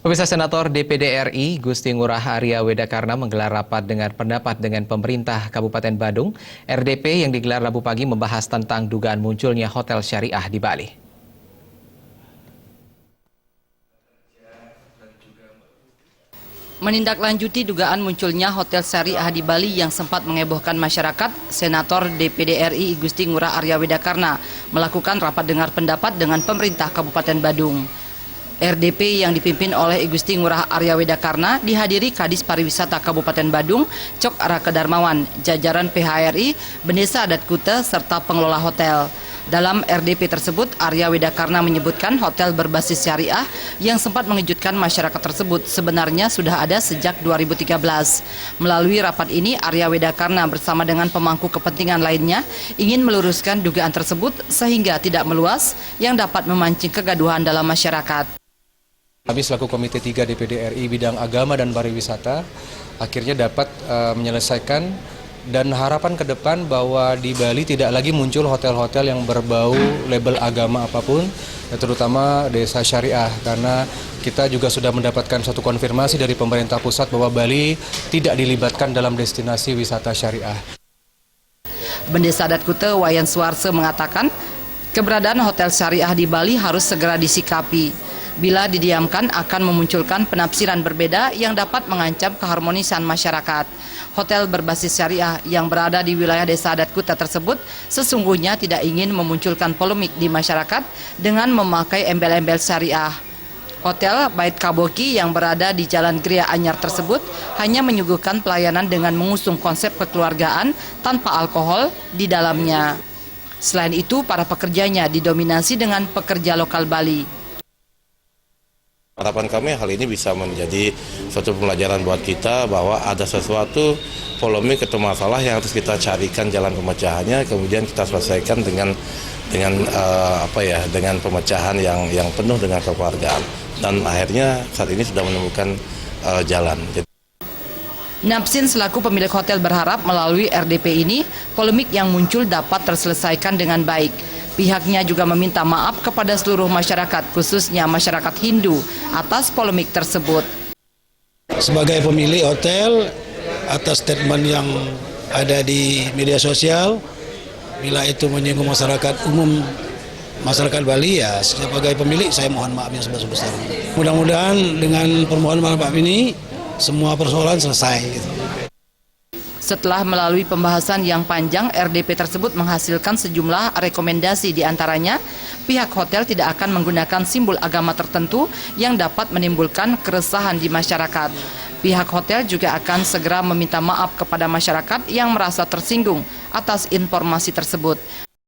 Pemirsa, Senator DPD RI Gusti Ngurah Arya Wedakarna menggelar rapat dengar pendapat dengan pemerintah Kabupaten Badung. RDP yang digelar Rabu pagi membahas tentang dugaan munculnya hotel syariah di Bali. Menindaklanjuti dugaan munculnya hotel syariah di Bali yang sempat mengebohkan masyarakat, Senator DPD RI Gusti Ngurah Arya Wedakarna melakukan rapat dengar pendapat dengan pemerintah Kabupaten Badung. RDP yang dipimpin oleh Gusti Ngurah Arya Wedakarna dihadiri Kadis Pariwisata Kabupaten Badung, Cok Raka Darmawan, jajaran PHRI, Bendesa Adat Kuta, serta pengelola hotel. Dalam RDP tersebut, Arya Wedakarna menyebutkan hotel berbasis syariah yang sempat mengejutkan masyarakat tersebut sebenarnya sudah ada sejak 2013. Melalui rapat ini, Arya Wedakarna bersama dengan pemangku kepentingan lainnya ingin meluruskan dugaan tersebut sehingga tidak meluas yang dapat memancing kegaduhan dalam masyarakat. Kami selaku Komite 3 DPD RI bidang agama dan pariwisata akhirnya dapat menyelesaikan dan harapan ke depan bahwa di Bali tidak lagi muncul hotel-hotel yang berbau label agama apapun, terutama desa syariah, karena kita juga sudah mendapatkan suatu konfirmasi dari pemerintah pusat bahwa Bali tidak dilibatkan dalam destinasi wisata syariah. Bendesa Adat Kuta Wayan Suarse mengatakan keberadaan hotel syariah di Bali harus segera disikapi. Bila didiamkan akan memunculkan penafsiran berbeda yang dapat mengancam keharmonisan masyarakat. Hotel berbasis syariah yang berada di wilayah Desa Adat Kuta tersebut sesungguhnya tidak ingin memunculkan polemik di masyarakat dengan memakai embel-embel syariah. Hotel Bait Kaboki yang berada di Jalan Gria Anyar tersebut hanya menyuguhkan pelayanan dengan mengusung konsep kekeluargaan tanpa alkohol di dalamnya. Selain itu, para pekerjanya didominasi dengan pekerja lokal Bali. Harapan kami hal ini bisa menjadi suatu pembelajaran buat kita bahwa ada sesuatu polemik atau masalah yang harus kita carikan jalan pemecahannya, kemudian kita selesaikan dengan pemecahan yang penuh dengan kekeluargaan, dan akhirnya saat ini sudah menemukan jalan. Napsin selaku pemilik hotel berharap melalui RDP ini polemik yang muncul dapat terselesaikan dengan baik. Pihaknya juga meminta maaf kepada seluruh masyarakat, khususnya masyarakat Hindu, atas polemik tersebut. Sebagai pemilik hotel, atas statement yang ada di media sosial, bila itu menyinggung masyarakat umum, masyarakat Bali, ya sebagai pemilik saya mohon maaf yang sebesar-besarnya. Mudah-mudahan dengan permohonan maaf ini, semua persoalan selesai. Setelah melalui pembahasan yang panjang, RDP tersebut menghasilkan sejumlah rekomendasi, diantaranya pihak hotel tidak akan menggunakan simbol agama tertentu yang dapat menimbulkan keresahan di masyarakat. Pihak hotel juga akan segera meminta maaf kepada masyarakat yang merasa tersinggung atas informasi tersebut.